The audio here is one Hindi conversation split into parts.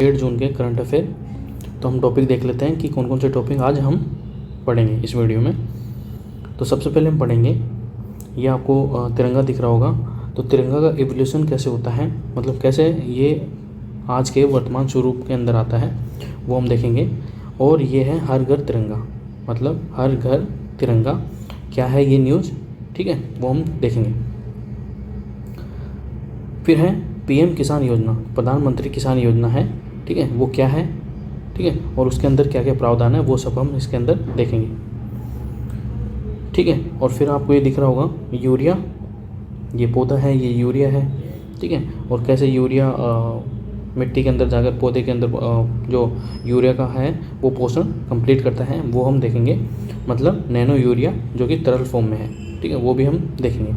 8 जून के करंट अफेयर। तो हम टॉपिक देख लेते हैं कि कौन कौन से टॉपिक आज हम पढ़ेंगे इस वीडियो में। तो सबसे पहले हम पढ़ेंगे, ये आपको तिरंगा दिख रहा होगा। तो तिरंगा का एवोल्यूशन कैसे होता है, मतलब कैसे ये आज के वर्तमान स्वरूप के अंदर आता है, वो हम देखेंगे। और ये है हर घर तिरंगा, मतलब हर घर तिरंगा क्या है ये न्यूज़, ठीक है, वो हम देखेंगे। फिर है पीएम किसान योजना, प्रधानमंत्री किसान योजना है, ठीक है, वो क्या है, ठीक है, और उसके अंदर क्या क्या प्रावधान है वो सब हम इसके अंदर देखेंगे, ठीक है। और फिर आपको ये दिख रहा होगा यूरिया, ये पौधा है, ये यूरिया है, ठीक है। और कैसे यूरिया मिट्टी के अंदर जाकर पौधे के अंदर जो यूरिया का है वो पोषण कंप्लीट करता है, वो हम देखेंगे, मतलब नैनो यूरिया जो कि तरल फॉर्म में है, ठीक है, वो भी हम देखेंगे।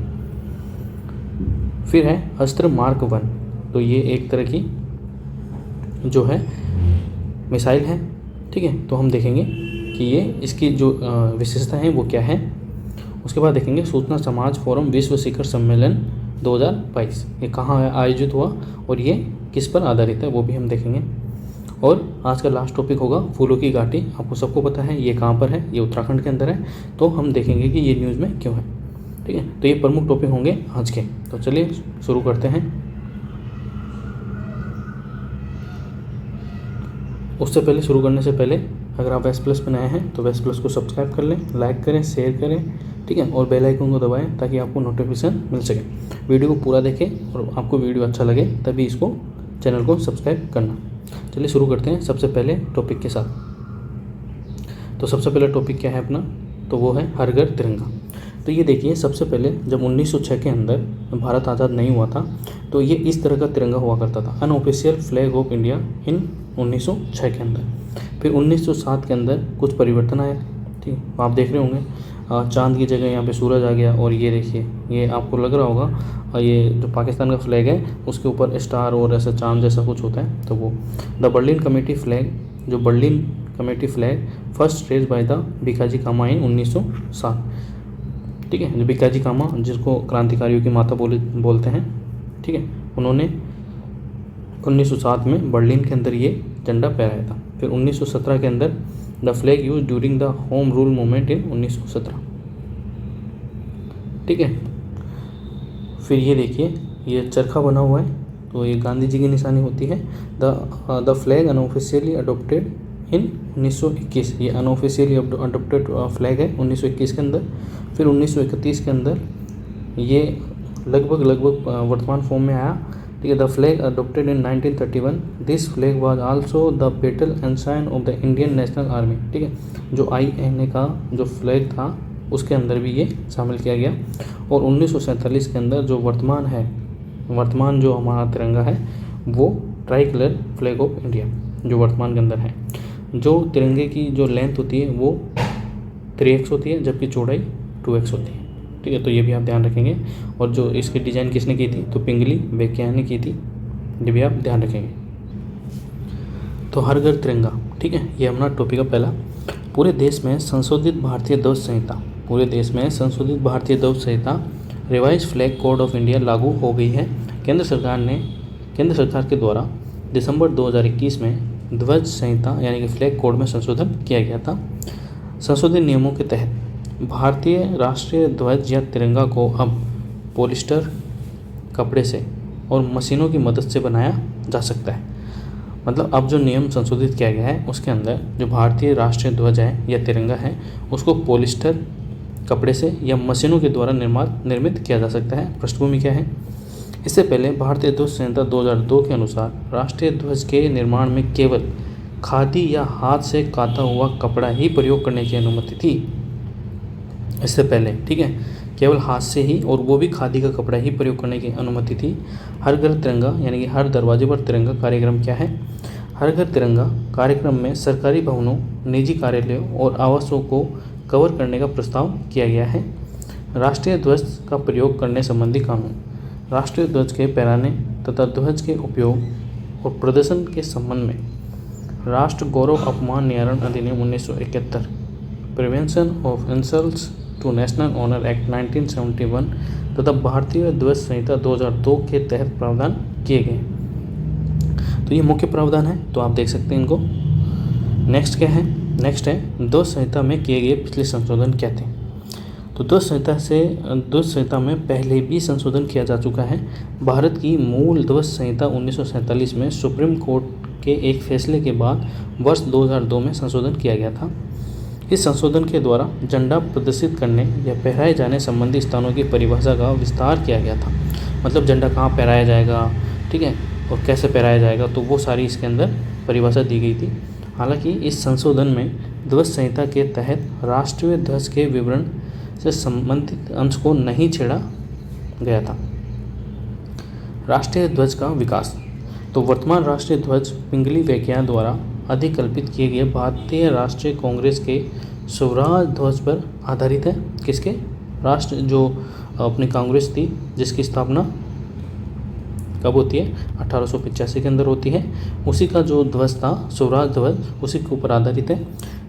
फिर है अस्त्र मार्क 1, तो ये एक तरह की जो है मिसाइल है, ठीक है, तो हम देखेंगे कि ये इसकी जो विशेषता है वो क्या है। उसके बाद देखेंगे सूचना समाज फोरम विश्व शिखर सम्मेलन 2022, ये कहाँ आयोजित हुआ और ये किस पर आधारित है, वो भी हम देखेंगे। और आज का लास्ट टॉपिक होगा फूलों की घाटी। आपको सबको पता है ये कहाँ पर है, ये उत्तराखंड के अंदर है, तो हम देखेंगे कि ये न्यूज़ में क्यों है, ठीक है। तो ये प्रमुख टॉपिक होंगे आज के। तो चलिए शुरू करते हैं। उससे पहले, शुरू करने से पहले, अगर आप वेस्ट प्लस पर नए हैं तो वेस्ट प्लस को सब्सक्राइब कर लें, लाइक करें, शेयर करें, ठीक है, और बेल आइकन को दबाएं ताकि आपको नोटिफिकेशन मिल सके। वीडियो को पूरा देखें और आपको वीडियो अच्छा लगे तभी इसको चैनल को सब्सक्राइब करना। चलिए शुरू करते हैं सबसे पहले टॉपिक के साथ। तो सबसे पहला टॉपिक क्या है अपना, तो वो है हर घर तिरंगा। तो ये देखिए, सबसे पहले जब 1906 के अंदर भारत आज़ाद नहीं हुआ था तो ये इस तरह का तिरंगा हुआ करता था, unofficial flag of India in 1906 के अंदर। फिर 1907 के अंदर कुछ परिवर्तन आए, ठीक, आप देख रहे होंगे चांद की जगह यहाँ पे सूरज आ गया। और ये देखिए, ये आपको लग रहा होगा ये जो पाकिस्तान का फ्लैग है उसके ऊपर स्टार और ऐसा चांद जैसा कुछ होता है, तो वो द बर्लिन कमेटी फ्लैग, जो Berlin committee flag first raise by the Bhikaji Cama in 1907, ठीक है। भिकाजी कामा जिसको क्रांतिकारियों की माता बोलते हैं, ठीक है, उन्होंने 1907 में बर्लिन के अंदर ये झंडा फहराया था। फिर 1917 के अंदर the flag use during the home rule movement in 1917, ठीक है। फिर ये देखिए, ये चरखा बना हुआ है, तो ये गांधी जी की निशानी होती है। द फ्लैग अनऑफिशियली अडोप्टेड इन 1921, ये अनऑफिशियली अडोप्टेड फ्लैग है 1921 के अंदर। फिर 1931 के अंदर ये लगभग वर्तमान फॉर्म में आया, ठीक है। The flag adopted in 1931, this flag was also the battle ensign of the Indian national army, ठीक है। जो INA का जो फ्लैग था उसके अंदर भी ये शामिल किया गया। और 1947 के अंदर जो वर्तमान जो हमारा तिरंगा है वो try colour flag of India जो वर्तमान के अंदर है। जो तिरंगे की जो लेंथ होती है वो 3x होती है, जबकि चौड़ाई 2x होती है, ठीक है। तो ये भी आप ध्यान रखेंगे। और जो इसकी डिज़ाइन किसने की थी, तो पिंगली वेंकैया ने की थी, ये भी आप ध्यान रखेंगे। तो हर घर तिरंगा, ठीक है, ये हमारा टॉपिक है पहला। पूरे देश में संशोधित भारतीय ध्वज संहिता, पूरे देश में संशोधित भारतीय ध्वज संहिता revise flag code of India लागू हो गई है। केंद्र सरकार के द्वारा दिसंबर 2021 में ध्वज संहिता यानी कि फ्लैग कोड में संशोधन किया गया था। संशोधित नियमों के तहत भारतीय राष्ट्रीय ध्वज या तिरंगा को अब पॉलिस्टर कपड़े से और मशीनों की मदद से बनाया जा सकता है। मतलब अब जो नियम संशोधित किया गया है उसके अंदर जो भारतीय राष्ट्रीय ध्वज है या तिरंगा है उसको पॉलिस्टर कपड़े से या मशीनों के द्वारा निर्मित किया जा सकता है। पृष्ठभूमि क्या है, इससे पहले भारतीय ध्वज संहिता 2002 के अनुसार राष्ट्रीय ध्वज के निर्माण में केवल खादी या हाथ से काता हुआ कपड़ा ही प्रयोग करने की अनुमति थी। इससे पहले, ठीक है, केवल हाथ से ही, और वो भी खादी का कपड़ा ही प्रयोग करने की अनुमति थी। हर घर तिरंगा यानी कि हर दरवाजे पर तिरंगा कार्यक्रम क्या है, हर घर तिरंगा कार्यक्रम में सरकारी भवनों, निजी कार्यालयों और आवासों को कवर करने का प्रस्ताव किया गया है। राष्ट्रीय ध्वज का प्रयोग करने संबंधी कानून, राष्ट्रीय ध्वज के फहराने तथा ध्वज के उपयोग और प्रदर्शन के संबंध में राष्ट्र गौरव अपमान निवारण अधिनियम 1971, prevention of insults to national honour act 1971 तथा भारतीय ध्वज संहिता 2002 के तहत प्रावधान किए गए। तो तो ये मुख्य प्रावधान है, तो आप देख सकते हैं इनको। नेक्स्ट क्या है, नेक्स्ट है ध्वज संहिता में किए गए पिछले संशोधन क्या थे। तो ध्वज संहिता में पहले भी संशोधन किया जा चुका है। भारत की मूल ध्वज संहिता 1947 में सुप्रीम कोर्ट के एक फैसले के बाद वर्ष 2002 में संशोधन किया गया था। इस संशोधन के द्वारा झंडा प्रदर्शित करने या फहराए जाने संबंधी स्थानों की परिभाषा का विस्तार किया गया था। मतलब झंडा कहाँ फहराया जाएगा, ठीक है, और कैसे फहराया जाएगा, तो वो सारी इसके अंदर परिभाषा दी गई थी। हालांकि इस संशोधन में ध्वज संहिता के तहत राष्ट्रीय ध्वज के विवरण से संबंधित अंश को नहीं छेड़ा गया था। राष्ट्रीय ध्वज का विकास। तो वर्तमान राष्ट्रीय ध्वज पिंगली वैज्ञानिक द्वारा अधिकल्पित किए गए भारतीय राष्ट्रीय कांग्रेस के स्वराज ध्वज पर आधारित है। किसके? राष्ट्र जो अपनी कांग्रेस थी जिसकी स्थापना कब होती है, 1885 के अंदर होती है, उसी का जो ध्वज था स्वराज ध्वज, उसी के ऊपर आधारित है।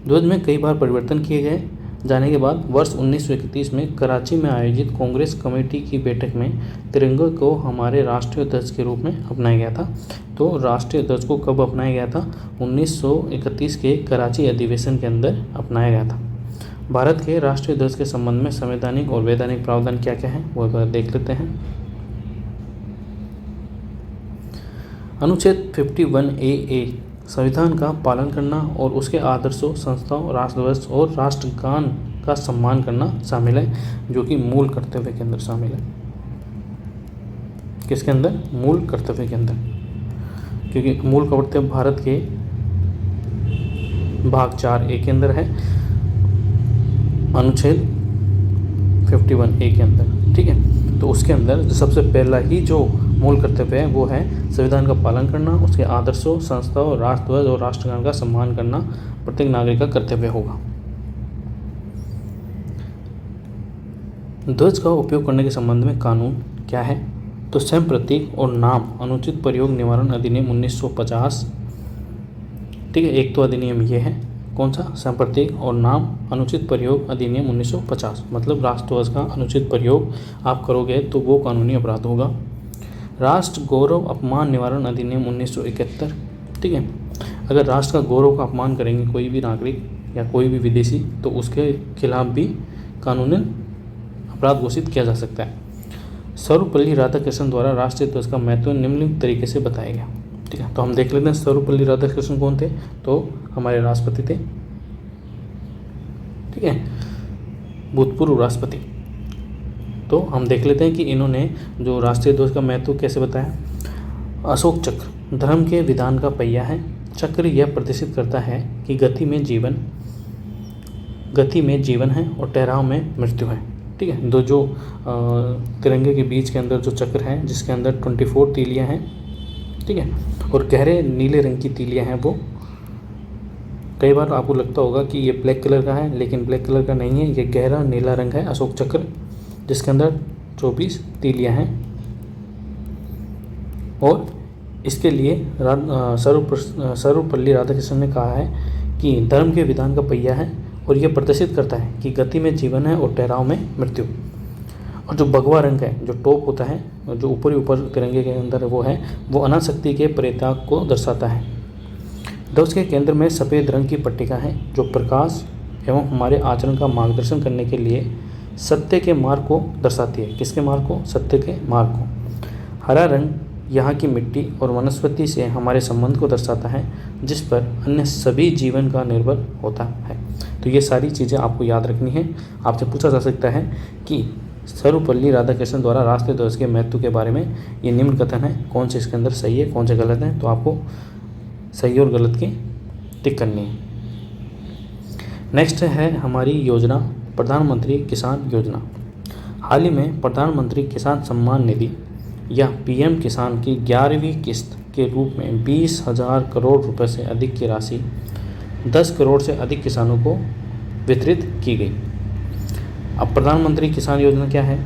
ध्वज में कई बार परिवर्तन किए गए जाने के बाद वर्ष 1931 में कराची में आयोजित कांग्रेस कमेटी की बैठक में तिरंगे को हमारे राष्ट्रीय ध्वज के रूप में अपनाया गया था। तो राष्ट्रीय ध्वज को कब अपनाया गया था? 1931 के कराची अधिवेशन के अंदर अपनाया गया था। भारत के राष्ट्रीय ध्वज के संबंध में संवैधानिक और वैधानिक प्रावधान क्या क्या है वो एक बार देख लेते हैं। अनुच्छेद 51A संविधान का पालन करना और उसके आदर्शों, संस्थाओं, राष्ट्रध्वज और राष्ट्रगान का सम्मान करना शामिल है, जो कि मूल कर्तव्य के अंदर शामिल है। किसके अंदर? मूल कर्तव्य के अंदर, क्योंकि मूल कर्तव्य भारत के भाग 4A के अंदर है, अनुच्छेद 51A के अंदर, ठीक है। तो उसके अंदर जो सबसे पहला ही जो मूल कर्तव्य है वो है संविधान का पालन करना, उसके आदर्शों, संस्थाओं, राष्ट्रध्वज और राष्ट्रगान का सम्मान करना प्रत्येक नागरिक का कर्तव्य होगा। ध्वज का उपयोग करने के संबंध में कानून क्या है? तो स्वयं प्रतीक और नाम अनुचित प्रयोग निवारण अधिनियम 1950, ठीक है। एक तो अधिनियम ये है, कौन सा? स्वयं प्रतीक और नाम अनुचित प्रयोग अधिनियम 1950, मतलब राष्ट्रध्वज का अनुचित प्रयोग आप करोगे तो वो कानूनी अपराध होगा। राष्ट्र गौरव अपमान निवारण अधिनियम 1971, ठीक है। अगर राष्ट्र का गौरव का अपमान करेंगे कोई भी नागरिक या कोई भी विदेशी तो उसके खिलाफ भी कानूनी अपराध घोषित किया जा सकता है। सर्वपल्ली राधाकृष्णन द्वारा राष्ट्रीय ध्वज का महत्व निम्नलिखित तरीके से बताया गया, ठीक है। तो हम देख लेते हैं सर्वपल्ली राधाकृष्णन कौन थे, तो हमारे राष्ट्रपति थे, ठीक है, भूतपूर्व राष्ट्रपति। तो हम देख लेते हैं कि इन्होंने जो राष्ट्रीय ध्वज का महत्व कैसे बताया। अशोक चक्र धर्म के विधान का पहिया है। चक्र यह प्रदर्शित करता है कि गति में जीवन है और ठहराव में मृत्यु है, ठीक है। दो जो तिरंगे के बीच के अंदर जो चक्र है जिसके अंदर 24 तीलियां हैं, ठीक है, और गहरे नीले रंग की तीलियां हैं। वो कई बार आपको लगता होगा कि ये ब्लैक कलर का है, लेकिन ब्लैक कलर का नहीं है, ये गहरा नीला रंग है अशोक चक्र, जिसके अंदर 24 तीलियां हैं। और इसके लिए सर्वपल्ली राधाकृष्णन ने कहा है कि धर्म के विधान का पहिया है और यह प्रदर्शित करता है कि गति में जीवन है और ठहराव में मृत्यु। और जो भगवा रंग है, जो टॉप होता है, जो ऊपर तिरंगे के अंदर वो है, वो अनासक्ति के परित्याग को दर्शाता है। ध्वज के केंद्र में सफ़ेद रंग की पट्टिका है जो प्रकाश एवं हमारे आचरण का मार्गदर्शन करने के लिए सत्य के मार्ग को दर्शाती है। किसके मार्ग को? सत्य के मार्ग को। हरा रंग यहाँ की मिट्टी और वनस्पति से हमारे संबंध को दर्शाता है, जिस पर अन्य सभी जीवन का निर्भर होता है। तो ये सारी चीज़ें आपको याद रखनी है। आपसे पूछा जा सकता है कि सर्वपल्ली राधाकृष्णन द्वारा राष्ट्रीय ध्वज के महत्व के बारे में ये निम्न कथन है, कौन से इसके अंदर सही है, कौन से गलत है। तो आपको सही और गलत की टिक करनी है। नेक्स्ट है हमारी योजना, प्रधानमंत्री किसान योजना। हाल ही में प्रधानमंत्री किसान सम्मान निधि या पीएम किसान की 11वीं किस्त के रूप में 20,000 करोड़ रुपए से अधिक की राशि 10 करोड़ से अधिक किसानों को वितरित की गई। अब प्रधानमंत्री किसान योजना क्या है?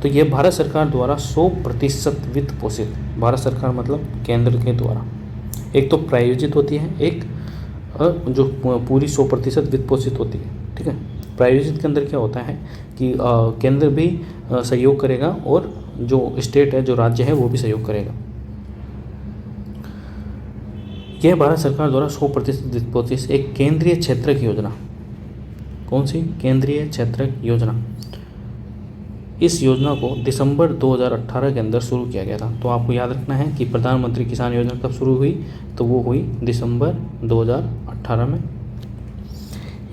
तो ये भारत सरकार द्वारा 100% वित्त पोषित, भारत सरकार मतलब केंद्र के द्वारा एक तो प्रायोजित होती है, एक जो पूरी 100% वित्त पोषित होती है, ठीक है। प्रायोजित के अंदर क्या होता है कि केंद्र भी सहयोग करेगा और जो स्टेट है, जो राज्य है, वो भी सहयोग करेगा। यह भारत सरकार द्वारा 100% एक केंद्रीय क्षेत्रक योजना, कौन सी? केंद्रीय क्षेत्रक योजना। इस योजना को दिसंबर 2018 के अंदर शुरू किया गया था। तो आपको याद रखना है कि प्रधानमंत्री किसान योजना कब शुरू हुई, तो वो हुई दिसंबर 2018 में।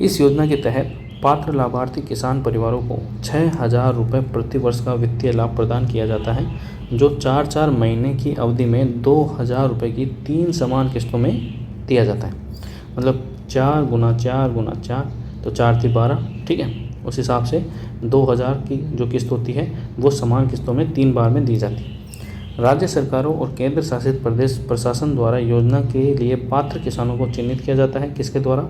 इस योजना के तहत पात्र लाभार्थी किसान परिवारों को 6,000 रुपये प्रति वर्ष का वित्तीय लाभ प्रदान किया जाता है, जो 4-4 महीने की अवधि में 2,000 रुपये की 3 समान किस्तों में दिया जाता है। मतलब 4 गुना 4 गुना 4, तो 4 × 12, ठीक है। उस हिसाब से 2,000 की जो किस्त होती है वो समान किस्तों में 3 बार में दी जाती है। राज्य सरकारों और केंद्र शासित प्रदेश प्रशासन द्वारा योजना के लिए पात्र किसानों को चिन्हित किया जाता है। किसके द्वारा?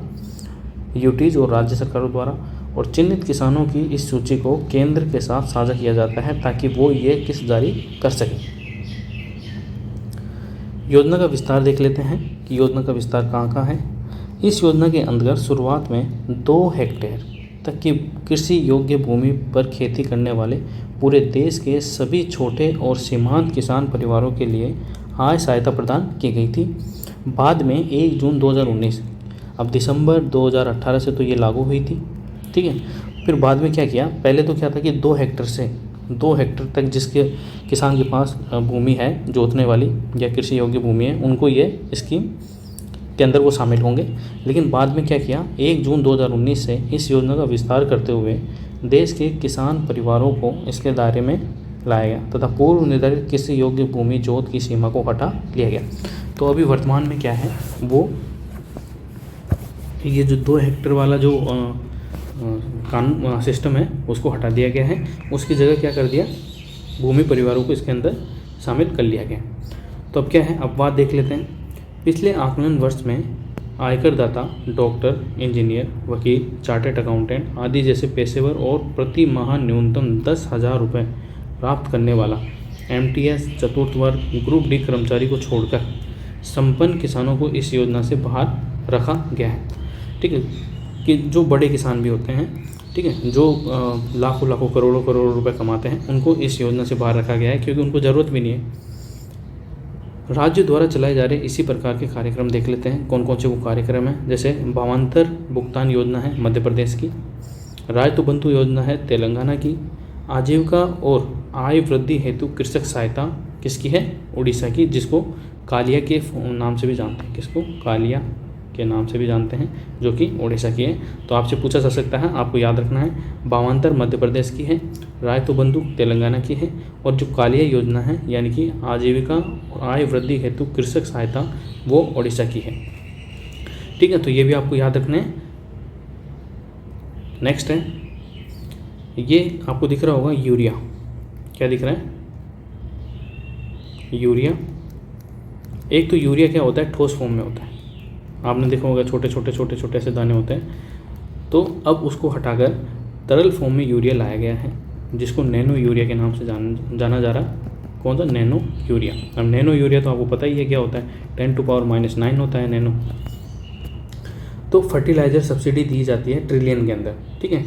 यूटीज और राज्य सरकारों द्वारा। और चिन्हित किसानों की इस सूची को केंद्र के साथ साझा किया जाता है ताकि वो ये किस्त जारी कर सके। योजना का विस्तार देख लेते हैं कि योजना का विस्तार कहाँ है। इस योजना के अंतर्गत शुरुआत में 2 हेक्टेयर तक की कृषि योग्य भूमि पर खेती करने वाले पूरे देश के सभी छोटे और सीमांत किसान परिवारों के लिए आय सहायता प्रदान की गई थी। बाद में 1 जून 2019, अब दिसंबर 2018 से तो ये लागू हुई थी, ठीक है। फिर बाद में क्या किया, पहले तो क्या था कि 2 हेक्टेयर से 2 हेक्टेयर तक जिसके किसान के पास भूमि है जोतने वाली या कृषि योग्य भूमि है, उनको ये स्कीम के अंदर वो शामिल होंगे। लेकिन बाद में क्या किया, 1 जून 2019 से इस योजना का विस्तार करते हुए देश के किसान परिवारों को इसके दायरे में लाया गया तथा पूर्व निर्धारित कृषि योग्य भूमि जोत की सीमा को हटा लिया गया। तो अभी वर्तमान में क्या है, वो ये जो 2 हेक्टेयर वाला जो कानून सिस्टम है उसको हटा दिया गया है। उसकी जगह क्या कर दिया, भूमि परिवारों को इसके अंदर शामिल कर लिया गया। तो अब क्या है, अब बात देख लेते हैं। पिछले आकलन वर्ष में आयकर दाता, डॉक्टर, इंजीनियर, वकील, चार्टर्ड अकाउंटेंट आदि जैसे पेशेवर और प्रति माह न्यूनतम 10,000 रुपये प्राप्त करने वाला एमटीएस चतुर्थ वर्ग ग्रुप डी कर्मचारी को छोड़कर संपन्न किसानों को इस योजना से बाहर रखा गया है, ठीक है। कि जो बड़े किसान भी होते हैं, ठीक है, जो लाखों लाखों करोड़ों करोड़ों रुपए कमाते हैं, उनको इस योजना से बाहर रखा गया है क्योंकि उनको ज़रूरत भी नहीं है। राज्य द्वारा चलाए जा रहे इसी प्रकार के कार्यक्रम देख लेते हैं कौन कौन से वो कार्यक्रम हैं। जैसे भावांतर भुगतान योजना है मध्य प्रदेश की, रायतु बंधु योजना है तेलंगाना की, आजीविका और आय वृद्धि हेतु कृषक सहायता किसकी है, उड़ीसा की, जिसको कालिया के नाम से भी जानते हैं, किसको, कालिया के नाम से भी जानते हैं, जो कि उड़ीसा की है। तो आपसे पूछा जा सकता है, आपको याद रखना है, भावांतर मध्य प्रदेश की है, रायतु बंधु तेलंगाना की है, और जो कालिया योजना है यानी कि आजीविका और आय वृद्धि हेतु कृषक सहायता वो उड़ीसा की है, ठीक है। तो ये भी आपको याद रखना है। नेक्स्ट है, ये आपको दिख रहा होगा यूरिया, क्या दिख रहा है, यूरिया। एक तो यूरिया क्या होता है, ठोस फॉर्म में होता है, आपने देखा होगा छोटे छोटे ऐसे दाने होते हैं। तो अब उसको हटाकर तरल फॉर्म में यूरिया लाया गया है, जिसको नैनो यूरिया के नाम से जाना जा रहा। कौन सा, नैनो यूरिया। अब नैनो यूरिया तो आपको पता ही है क्या होता है, 10⁻⁹ होता है नैनो। तो फर्टिलाइज़र सब्सिडी दी जाती है ट्रिलियन के अंदर, ठीक है।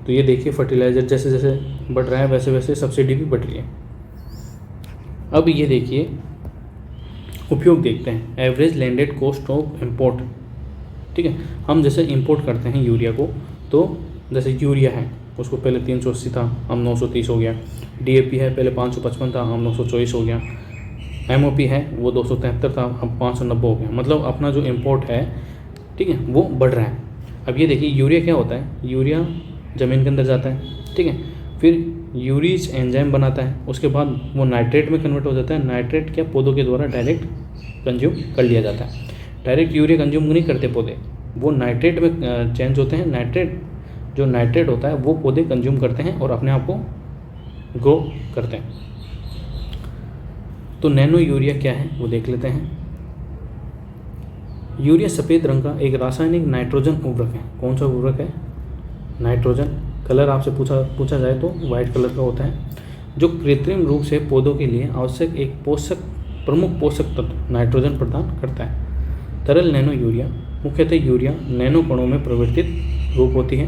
तो ये देखिए, फर्टिलाइज़र जैसे जैसे बढ़ रहा है वैसे वैसे सब्सिडी भी बढ़ रही है। अब ये देखिए, उपयोग देखते हैं, average landed cost of import, ठीक है। हम जैसे इंपोर्ट करते हैं यूरिया को, तो जैसे यूरिया है उसको पहले 380 था, हम 930 हो गया। डीएपी है पहले 555 था, हम 924 हो गया। एमओपी है वो 273 था, हम 590 हो गया। मतलब अपना जो इम्पोर्ट है, ठीक है, वो बढ़ रहा है। अब ये देखिए, यूरिया क्या होता है, यूरिया ज़मीन के अंदर जाता है, ठीक है, फिर यूरिज एंजाइम बनाता है, उसके बाद वो नाइट्रेट में कन्वर्ट हो जाता है। नाइट्रेट क्या, पौधों के द्वारा डायरेक्ट कंज्यूम कर लिया जाता है। डायरेक्ट यूरिया कंज्यूम नहीं करते पौधे, वो नाइट्रेट में चेंज होते हैं। जो नाइट्रेट होता है वो पौधे कंज्यूम करते हैं और अपने आप को ग्रो करते हैं। तो नैनो यूरिया क्या है वो देख लेते हैं। यूरिया सफ़ेद रंग का एक रासायनिक नाइट्रोजन उर्वरक है। कौन सा उर्वरक है, नाइट्रोजन। कलर आपसे पूछा जाए तो वाइट कलर का होता है, जो कृत्रिम रूप से पौधों के लिए आवश्यक एक प्रमुख पोषक तत्व नाइट्रोजन प्रदान करता है। तरल नैनो यूरिया, मुख्यतः यूरिया नैनो कणों में परिवर्तित रूप होती है।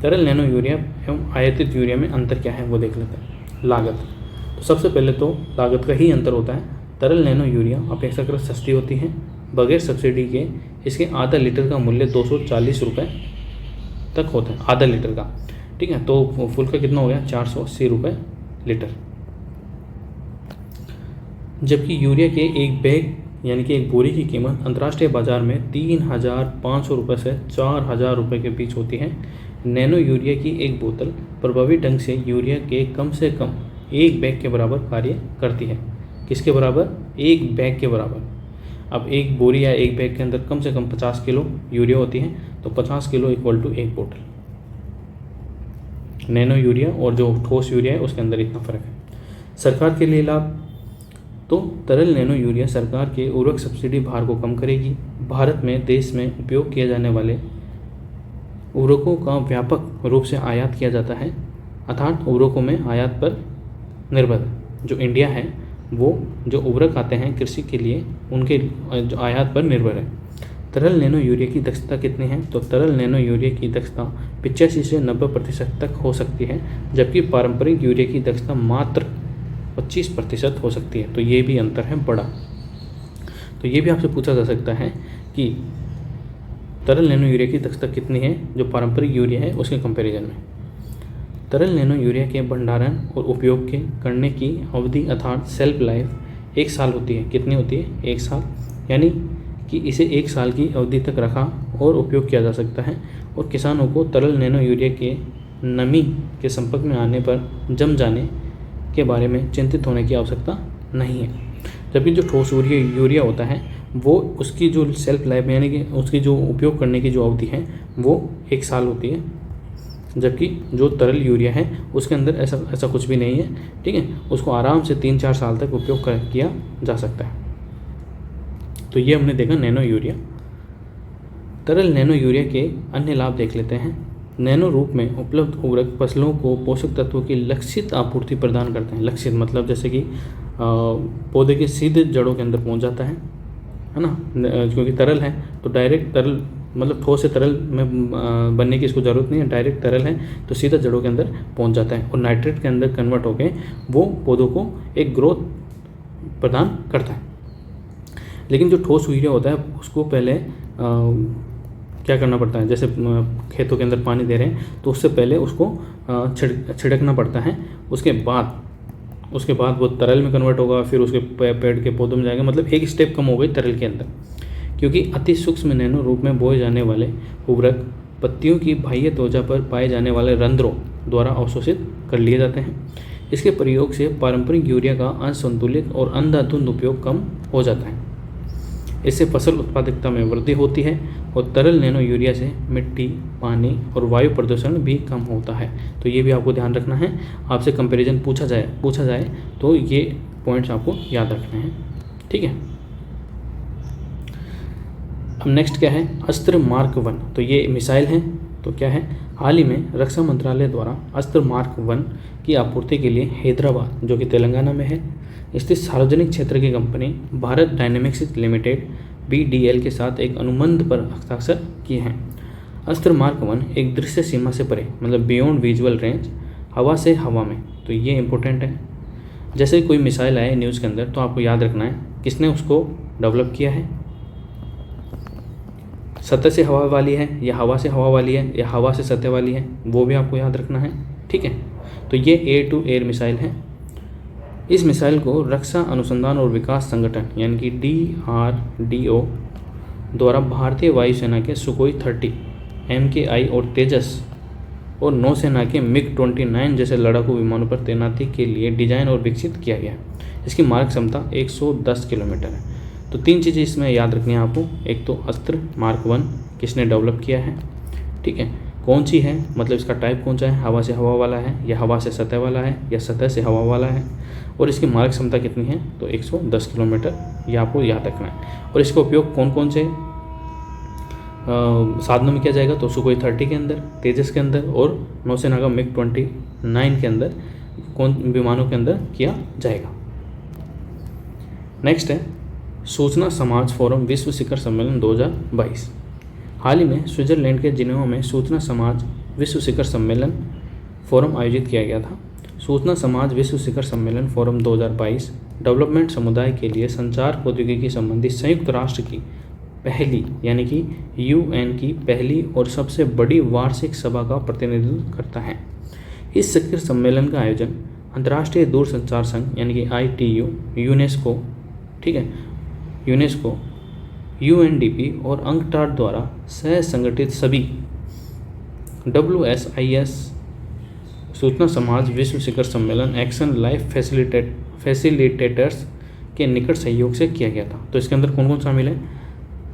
तरल नैनो यूरिया एवं आयतित यूरिया में अंतर क्या है वो देख लेते हैं। लागत, तो सबसे पहले तो लागत का ही अंतर होता है। तरल नैनो यूरिया अपेक्षाकृत सस्ती होती है। बगैर सब्सिडी के इसके आधा लीटर का मूल्य 240 रुपये तक होता है, आधा लीटर का। ठीक है, तो फुल का कितना हो गया, 480 रुपये लीटर। जबकि यूरिया के एक बैग यानी कि एक बोरी की कीमत अंतर्राष्ट्रीय बाजार में 3,500 रुपये से 4,000 रुपये के बीच होती है। नैनो यूरिया की एक बोतल प्रभावी ढंग से यूरिया के कम से कम एक बैग के बराबर कार्य करती है। किसके बराबर, एक बैग के बराबर। अब एक बोरी या एक बैग के अंदर कम से कम 50 किलो यूरिया होती है, तो 50 किलो इक्वल टू एक बोतल। नैनो यूरिया और जो ठोस यूरिया है उसके अंदर इतना फ़र्क है। सरकार के लिए लाभ, तो तरल नैनो यूरिया सरकार के उर्वरक सब्सिडी भार को कम करेगी। भारत में देश में उपयोग किए जाने वाले उर्वरकों का व्यापक रूप से आयात किया जाता है, अर्थात उर्वरकों में आयात पर निर्भर है। जो इंडिया है वो जो उर्वरक आते हैं कृषि के लिए उनके जो आयात पर निर्भर है। तरल नैनो यूरिया की दक्षता कितनी है, तो तरल नैनो यूरिया की दक्षता 85 से 90% तक हो सकती है, जबकि पारंपरिक यूरिया की दक्षता मात्र 25% हो सकती है। तो ये भी अंतर है बड़ा। तो ये भी आपसे पूछा जा सकता है कि तरल नैनो यूरिया की दक्षता कितनी है जो पारंपरिक यूरिया है उसके कंपैरिजन में। तरल नैनो यूरिया के भंडारण और उपयोग के करने की अवधि अर्थात सेल्फ लाइफ 1 साल होती है। कितनी होती है, 1 साल, यानी कि इसे 1 साल की अवधि तक रखा और उपयोग किया जा सकता है। और किसानों को तरल नैनो यूरिया के नमी के संपर्क में आने पर जम जाने के बारे में चिंतित होने की आवश्यकता नहीं है। जबकि जो ठोस यूरिया होता है वो उसकी जो सेल्फ लाइफ यानी कि उसकी जो उपयोग करने की जो अवधि है वो 1 साल होती है, जबकि जो तरल यूरिया है उसके अंदर ऐसा कुछ भी नहीं है। ठीक है, उसको आराम से 3-4 साल तक उपयोग किया जा सकता है। तो ये हमने देखा नैनो यूरिया। तरल नैनो यूरिया के अन्य लाभ देख लेते हैं। नैनो रूप में उपलब्ध उर्वरक फसलों को पोषक तत्वों की लक्षित आपूर्ति प्रदान करते हैं। लक्षित मतलब जैसे कि पौधे के सीधे जड़ों के अंदर पहुंच जाता है ना, क्योंकि तरल है तो डायरेक्ट तरल मतलब ठोस से तरल में बनने की इसको ज़रूरत नहीं है, डायरेक्ट तरल है तो सीधा जड़ों के अंदर पहुंच जाता है और नाइट्रेट के अंदर कन्वर्ट होकर वो पौधों को एक ग्रोथ प्रदान करता है। लेकिन जो ठोस यूरिया होता है उसको पहले क्या करना पड़ता है, जैसे खेतों के अंदर पानी दे रहे हैं तो उससे पहले उसको छिड़कना पड़ता है। उसके बाद वो तरल में कन्वर्ट होगा, फिर उसके पेड़ के पौधों में जाएगा, मतलब एक स्टेप कम हो गई तरल के अंदर। क्योंकि अति सूक्ष्म नैनो रूप में बोए जाने वाले उर्वरक पत्तियों की बाह्य त्वचा पर पाए जाने वाले रंध्रों द्वारा अवशोषित कर लिए जाते हैं। इसके प्रयोग से पारंपरिक यूरिया का असंतुलित और अंधाधुंध उपयोग कम हो जाता है। इससे फसल उत्पादकता में वृद्धि होती है और तरल नैनो यूरिया से मिट्टी, पानी और वायु प्रदूषण भी कम होता है। तो ये भी आपको ध्यान रखना है। आपसे कंपैरिजन पूछा जाए तो ये पॉइंट्स आपको याद रखने हैं। ठीक है, अब नेक्स्ट क्या है, अस्त्र मार्क 1। तो ये मिसाइल है। तो क्या है, हाल ही में रक्षा मंत्रालय द्वारा अस्त्र मार्क 1 की आपूर्ति के लिए हैदराबाद जो कि तेलंगाना में है स्थित सार्वजनिक क्षेत्र की company Bharat dynamics limited BDL के साथ एक अनुबंध पर हस्ताक्षर किए हैं। अस्त्र मार्क 1 एक दृश्य सीमा से परे मतलब बियॉन्ड विजुअल रेंज, हवा से हवा में। तो ये इंपॉर्टेंट है। जैसे कोई मिसाइल आए न्यूज़ के अंदर तो आपको याद रखना है किसने उसको डेवलप किया है, सतह से हवा वाली है या हवा से हवा वाली है या हवा से सतह वाली है, वो भी आपको याद रखना है। ठीक है, तो ये एयर टू एयर मिसाइल है। इस मिसाइल को रक्षा अनुसंधान और विकास संगठन यानी कि DRDO द्वारा भारतीय वायुसेना के सुखोई 30 MKI और तेजस और नौसेना के MiG-29 जैसे लड़ाकू विमानों पर तैनाती के लिए डिजाइन और विकसित किया गया। इसकी मारक क्षमता 110 किलोमीटर है। तो 3 चीज़ें इसमें याद रखनी है आपको। एक तो अस्त्र मार्क 1 किसने डेवलप किया है, ठीक है, कौन सी है, मतलब इसका टाइप कौन सा है, हवा से हवा वाला है या हवा से सतह वाला है या सतह से हवा वाला है, और इसकी मारक क्षमता कितनी है, तो 110 किलोमीटर, ये आपको याद रखना है। और इसका उपयोग कौन कौन से साधनों में किया जाएगा, तो सुखोई 30 के अंदर, तेजस के अंदर और नौसेना का MiG-29 के अंदर, कौन विमानों के अंदर किया जाएगा। नेक्स्ट है सूचना समाज फोरम विश्व शिखर सम्मेलन 2022। हाल ही में स्विट्जरलैंड के जिनेवा में सूचना समाज विश्व शिखर सम्मेलन फोरम आयोजित किया गया था। सूचना समाज विश्व शिखर सम्मेलन फोरम 2022 डेवलपमेंट समुदाय के लिए संचार प्रौद्योगिकी संबंधी संयुक्त राष्ट्र की पहली यानी कि UN की पहली और सबसे बड़ी वार्षिक सभा का प्रतिनिधित्व करता है। इस शिखर सम्मेलन का आयोजन अंतर्राष्ट्रीय दूरसंचार संघ यानी कि ITU, यूनेस्को, ठीक है, यूनेस्को, UNDP और अंकटाड द्वारा सह संगठित सभी WSIS सूचना समाज विश्व शिखर सम्मेलन एक्शन लाइफ फैसिलिटेटर्स के निकट सहयोग से किया गया था। तो इसके अंदर कौन कौन शामिल है?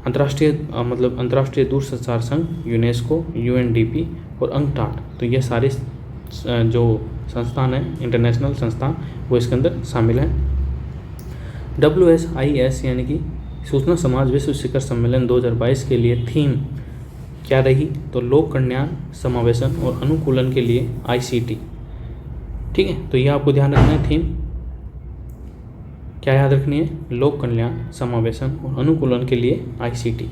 अंतर्राष्ट्रीय दूरसंचार संघ, यूनेस्को, UNDP और अंकटाड। तो ये सारे जो संस्थान हैं, इंटरनेशनल संस्थान, वो इसके अंदर शामिल हैं। WSIS यानी कि सूचना समाज विश्व शिखर सम्मेलन 2022 के लिए थीम क्या रही? तो लोक कल्याण, समावेशन और अनुकूलन के लिए ICT। ठीक है, तो ये आपको ध्यान रखना है। थीम क्या याद रखनी है? लोक कल्याण, समावेशन और अनुकूलन के लिए ICT।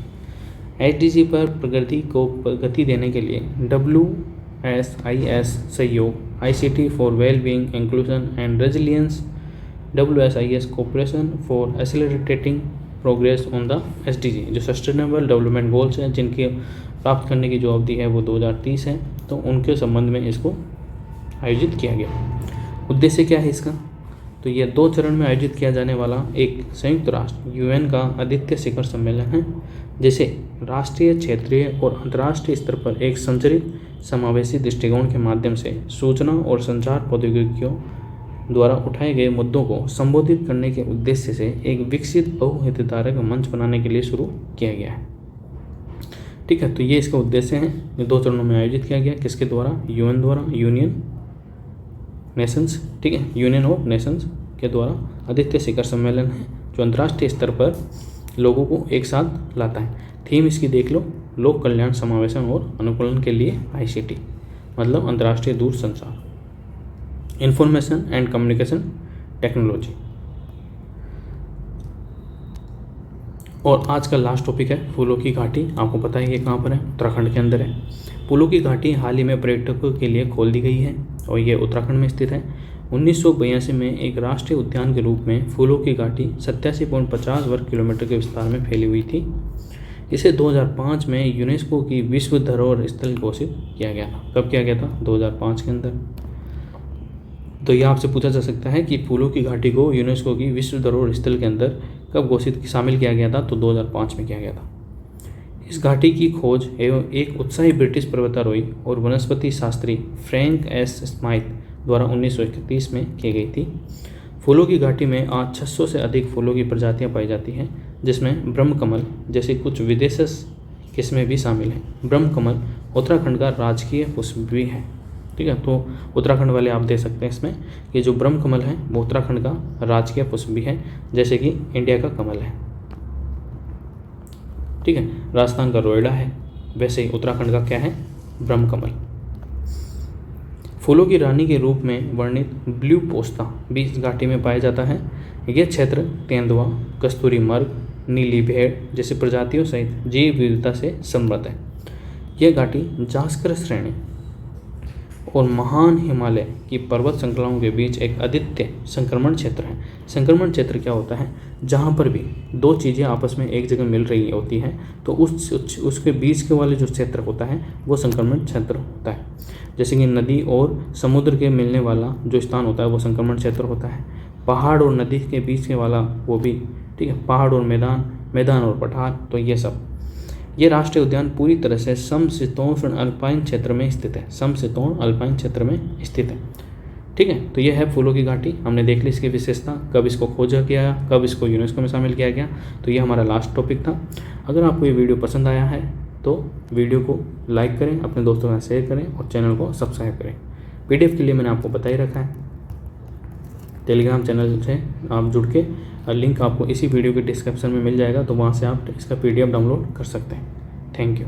SDG पर प्रगति को गति देने के लिए WSIS सहयोग, ICT for wellbeing, inclusion and resilience, WSIS cooperation for accelerating progress on the SDG, जो सस्टेनेबल डेवलपमेंट गोल्स हैं जिनके प्राप्त करने की जो अवधि है वो 2030 है, तो उनके संबंध में इसको आयोजित किया गया। उद्देश्य क्या है इसका? तो ये 2 चरण में आयोजित किया जाने वाला एक संयुक्त राष्ट्र UN का अद्वितीय शिखर सम्मेलन है, जिसे राष्ट्रीय, क्षेत्रीय और अंतर्राष्ट्रीय स्तर पर एक संचरित समावेशी दृष्टिकोण के माध्यम से सूचना और संचार प्रौद्योगिकियों द्वारा उठाए गए मुद्दों को संबोधित करने के उद्देश्य से एक विकसित बहुहितधारक मंच बनाने के लिए शुरू किया गया है। ठीक है, तो ये इसका उद्देश्य है। ये 2 चरणों में आयोजित किया गया। किसके द्वारा? UN द्वारा, यूनियन नेशंस, ठीक है, यूनियन ऑफ नेशंस के द्वारा अद्वितीय शिखर सम्मेलन है, जो अंतर्राष्ट्रीय स्तर पर लोगों को एक साथ लाता है। थीम इसकी देख लो, लोक कल्याण, समावेशन और अनुकूलन के लिए ICT, मतलब अंतर्राष्ट्रीय दूरसंचार, इंफॉर्मेशन एंड कम्युनिकेशन टेक्नोलॉजी। और आज का लास्ट टॉपिक है फूलों की घाटी। आपको पता है ये कहाँ पर है? उत्तराखंड के अंदर है। फूलों की घाटी हाल ही में पर्यटकों के लिए खोल दी गई है और ये उत्तराखंड में स्थित है। 1982 में एक राष्ट्रीय उद्यान के रूप में फूलों की घाटी 87.50 वर्ग किलोमीटर के विस्तार में फैली हुई थी। इसे 2005 में यूनेस्को की विश्व धरोहर स्थल घोषित किया गया था। कब किया गया था? 2005 के अंदर। तो यह आपसे पूछा जा सकता है कि फूलों की घाटी को यूनेस्को की विश्व धरोहर स्थल के अंदर कब शामिल किया गया था? तो 2005 में किया गया था। इस घाटी की खोज एवं एक उत्साही ब्रिटिश पर्वतारोही और वनस्पति शास्त्री फ्रैंक एस स्माइथ द्वारा 1931 में की गई थी। फूलों की घाटी में आज 600 से अधिक फूलों की प्रजातियां पाई जाती हैं, जिसमें ब्रह्मकमल जैसे कुछ विदेशी किस्में भी शामिल हैं। ब्रह्मकमल उत्तराखंड का राजकीय पुष्प भी है। ठीक है, तो उत्तराखंड वाले आप देख सकते हैं इसमें कि जो ब्रह्मकमल है वो उत्तराखंड का राजकीय पुष्प भी है, जैसे कि इंडिया का कमल है। ठीक है, राजस्थान का रोएडा है, वैसे ही उत्तराखंड का क्या है? ब्रह्मकमल। फूलों की रानी के रूप में वर्णित ब्लू पोस्ता भी इस घाटी में पाया जाता है। यह क्षेत्र तेंदुआ, कस्तूरी मर्ग, नीली भेड़ जैसे प्रजातियों सहित जैव विविधता से समृद्ध है। यह घाटी जास्कर श्रेणी और महान हिमालय की पर्वत श्रृंखलाओं के बीच एक अद्वितीय संक्रमण क्षेत्र है। संक्रमण क्षेत्र क्या होता है? जहाँ पर भी 2 चीज़ें आपस में एक जगह मिल रही होती हैं, तो उसके बीच के वाले जो क्षेत्र होता है वो संक्रमण क्षेत्र होता है। जैसे कि नदी और समुद्र के मिलने वाला जो स्थान होता है वो संक्रमण क्षेत्र होता है। पहाड़ और नदी के बीच के वाला वो भी, ठीक है, पहाड़ और मैदान, मैदान और पठार, तो ये सब। ये राष्ट्रीय उद्यान पूरी तरह से समशीतोष्ण अल्पाइन क्षेत्र में स्थित है। समशीतोष्ण अल्पाइन क्षेत्र में स्थित है। ठीक है, तो ये है फूलों की घाटी। हमने देख ली इसकी विशेषता, कब इसको खोजा गया, कब इसको यूनेस्को में शामिल किया गया। तो ये हमारा लास्ट टॉपिक था। अगर आपको ये वीडियो पसंद आया है तो वीडियो को लाइक करें, अपने दोस्तों के साथ शेयर करें और चैनल को सब्सक्राइब करें। PDF के लिए मैंने आपको बता ही रखा है, टेलीग्राम चैनल से आप जुड़ के, लिंक आपको इसी वीडियो के डिस्क्रिप्शन में मिल जाएगा, तो वहाँ से आप इसका PDF डाउनलोड कर सकते हैं। Thank you.